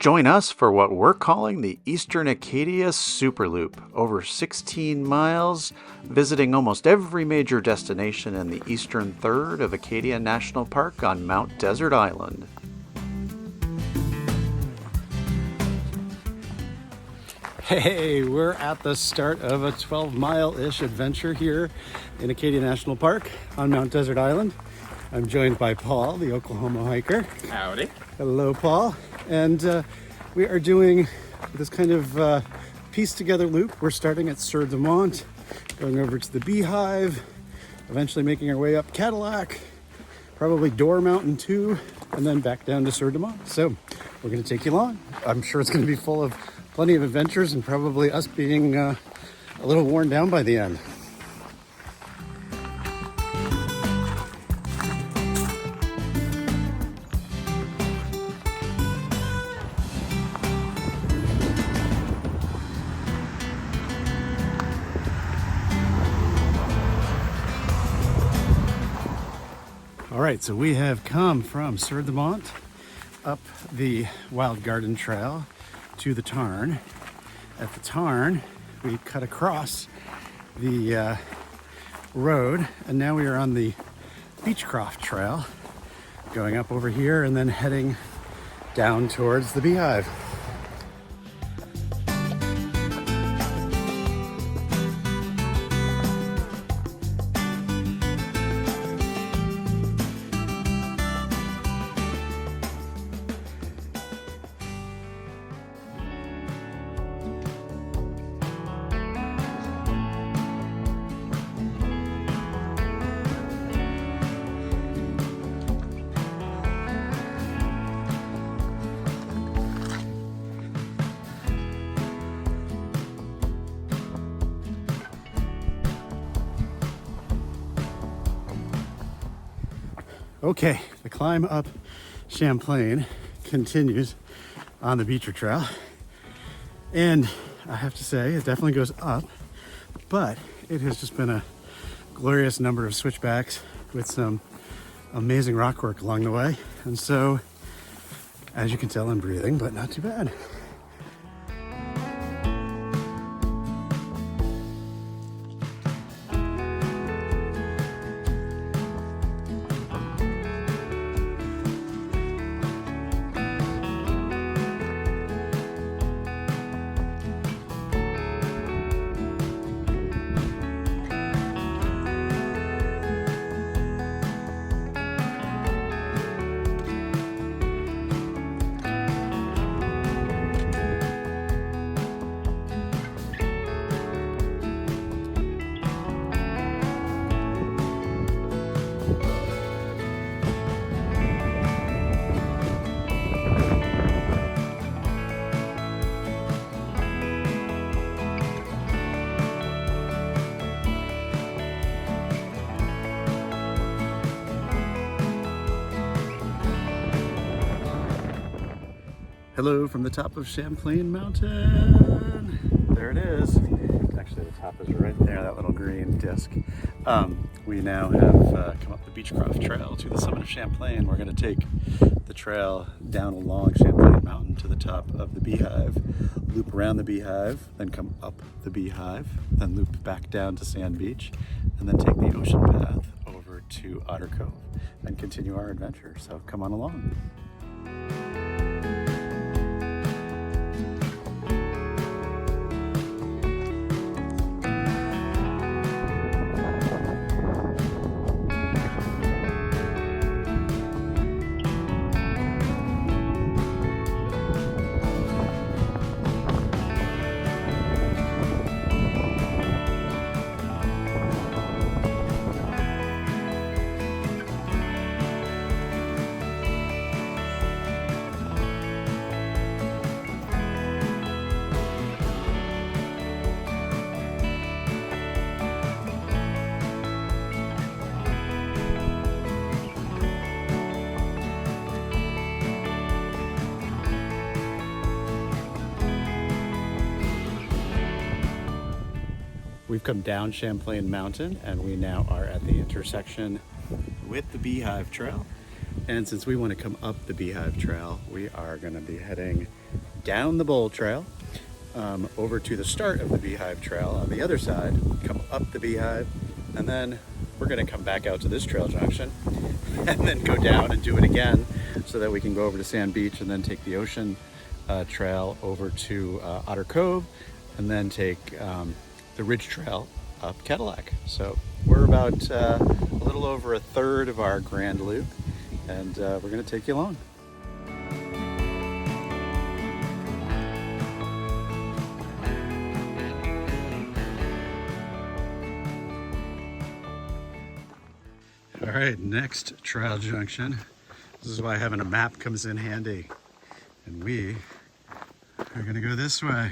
Join us for what we're calling the Eastern Acadia Superloop, over 16 miles, visiting almost every major destination in the eastern third of Acadia National Park on Mount Desert Island. Hey, we're at the start of a 12-mile-ish adventure here in Acadia National Park on Mount Desert Island. I'm joined by Paul, the Oklahoma hiker. Howdy. Hello, Paul. And we are doing this kind of pieced together loop. We're starting at Sieur De Monts, going over to the Beehive, eventually making our way up Cadillac, probably Door Mountain too, and then back down to Sieur De Monts. So we're going to take you along. I'm sure it's going to be full of plenty of adventures and probably us being a little worn down by the end. All right, so we have come from Sieur De Monts up the Wild Garden Trail to the Tarn. At the Tarn, we cut across the road, and now we are on the Beechcroft Trail, going up over here and then heading down towards the Beehive. Okay, the climb up Champlain continues on the Beecher Trail, and I have to say it definitely goes up, but it has just been a glorious number of switchbacks with some amazing rock work along the way, and so as you can tell, I'm breathing, but not too bad. Hello from the top of Champlain Mountain. There it is. Actually, the top is right there, that little green disc. We now have come up the Beechcroft Trail to the summit of Champlain. We're going to take the trail down along Champlain Mountain to the top of the Beehive, loop around the Beehive, then come up the Beehive, then loop back down to Sand Beach, and then take the ocean path over to Otter Cove and continue our adventure. So come on along. We've come down Champlain Mountain and we now are at the intersection with the Beehive Trail. And since we want to come up the Beehive Trail, we are going to be heading down the Bowl Trail over to the start of the Beehive Trail on the other side, come up the Beehive, and then we're going to come back out to this trail junction and then go down and do it again so that we can go over to Sand Beach and then take the ocean trail over to Otter Cove and then take the Ridge Trail up Cadillac. So we're about a little over a third of our grand loop, and we're going to take you along. All right, next trail junction. This is why having a map comes in handy. And we are gonna go this way.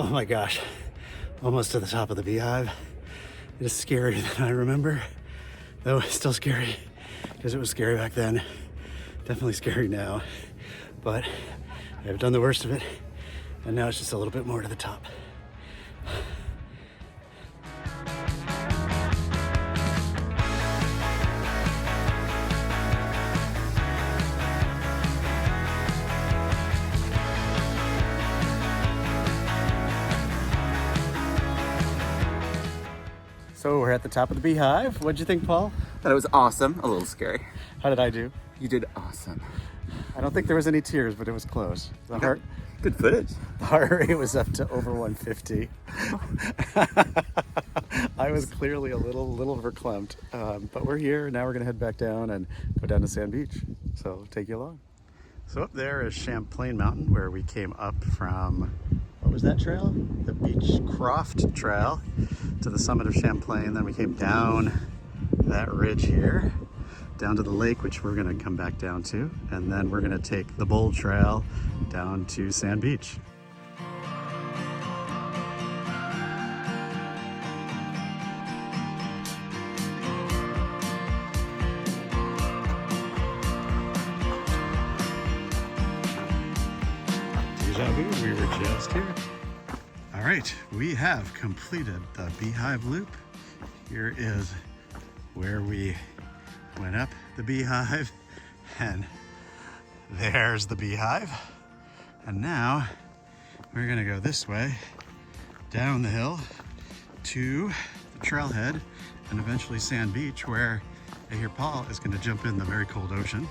Oh my gosh, almost to the top of the Beehive. It is scarier than I remember, though it's still scary because it was scary back then. Definitely scary now, but I've done the worst of it, and now it's just a little bit more to the top. So we're at the top of the Beehive. What'd you think, Paul? Thought it was awesome. A little scary. How did I do? You did awesome. I don't think there was any tears, but it was close. Good footage. The heart rate was up to over 150. I was clearly a little verklempt, but we're here. Now we're gonna head back down and go down to Sand Beach. So take you along. So up there is Champlain Mountain, where we came up from, what was that trail? The Beechcroft Trail to the summit of Champlain. Then we came down that ridge here, down to the lake, which we're gonna come back down to. And then we're gonna take the Bold Trail down to Sand Beach. Deja vu, we were just here. All right, we have completed the Beehive Loop. Here is where we went up the Beehive, and there's the Beehive. And now we're gonna go this way, down the hill to the trailhead and eventually Sand Beach, where I hear Paul is gonna jump in the very cold ocean.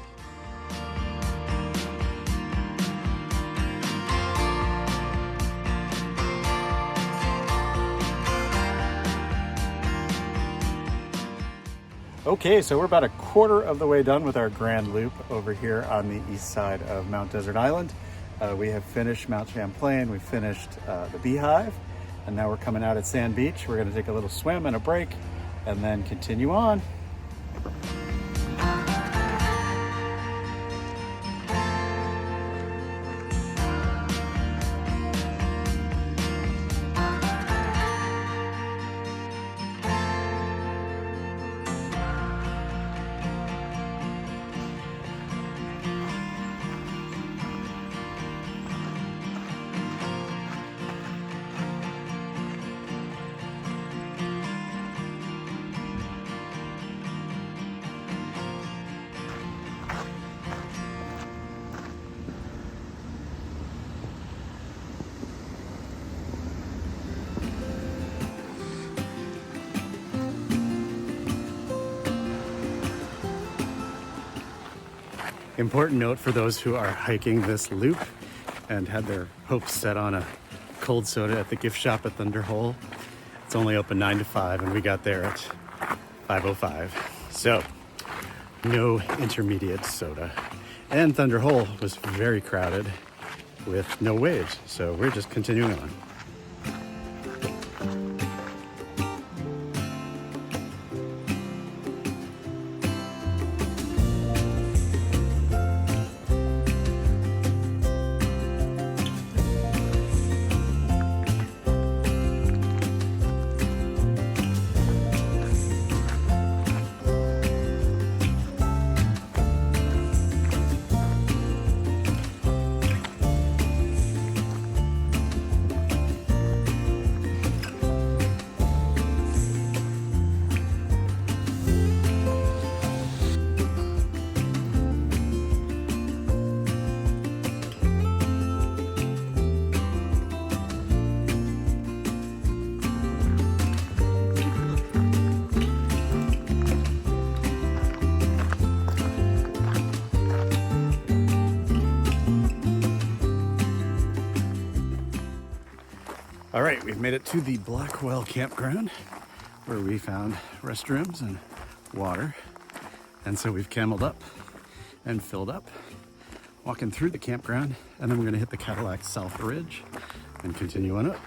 Okay, so we're about a quarter of the way done with our grand loop over here on the east side of Mount Desert Island. We have finished Mount Champlain, we finished the Beehive, and now we're coming out at Sand Beach. We're gonna take a little swim and a break and then continue on. Important note for those who are hiking this loop and had their hopes set on a cold soda at the gift shop at Thunder Hole. It's only open 9 to 5 and we got there at 5:05. So no intermediate soda. And Thunder Hole was very crowded with no waves. So we're just continuing on. All right, we've made it to the Blackwoods Campground, where we found restrooms and water. And so we've cameled up and filled up, walking through the campground, and then we're gonna hit the Cadillac South Ridge and continue on up.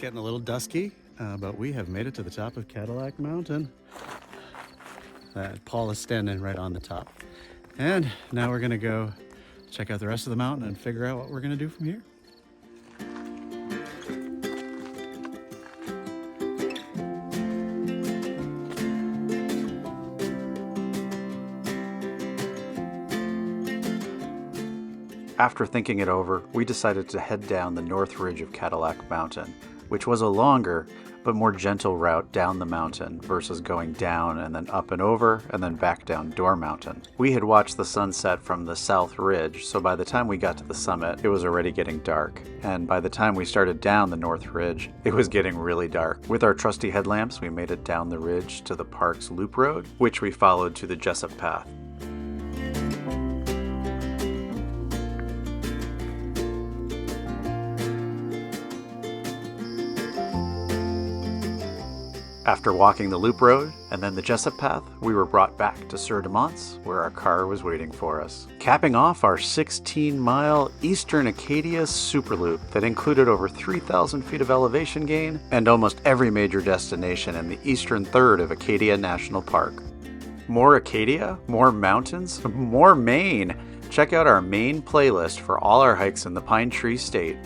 getting a little dusky, but we have made it to the top of Cadillac Mountain. Paul is standing right on the top. And now we're gonna go check out the rest of the mountain and figure out what we're gonna do from here. After thinking it over, we decided to head down the north ridge of Cadillac Mountain, which was a longer but more gentle route down the mountain versus going down and then up and over and then back down Door Mountain. We had watched the sunset from the south ridge, so by the time we got to the summit, it was already getting dark. And by the time we started down the north ridge, it was getting really dark. With our trusty headlamps, we made it down the ridge to the park's loop road, which we followed to the Jessup Path. After walking the loop road and then the Jessup Path, we were brought back to Sieur De Monts, where our car was waiting for us. Capping off our 16-mile Eastern Acadia Superloop that included over 3,000 feet of elevation gain and almost every major destination in the eastern third of Acadia National Park. More Acadia, more mountains, more Maine. Check out our Maine playlist for all our hikes in the Pine Tree State.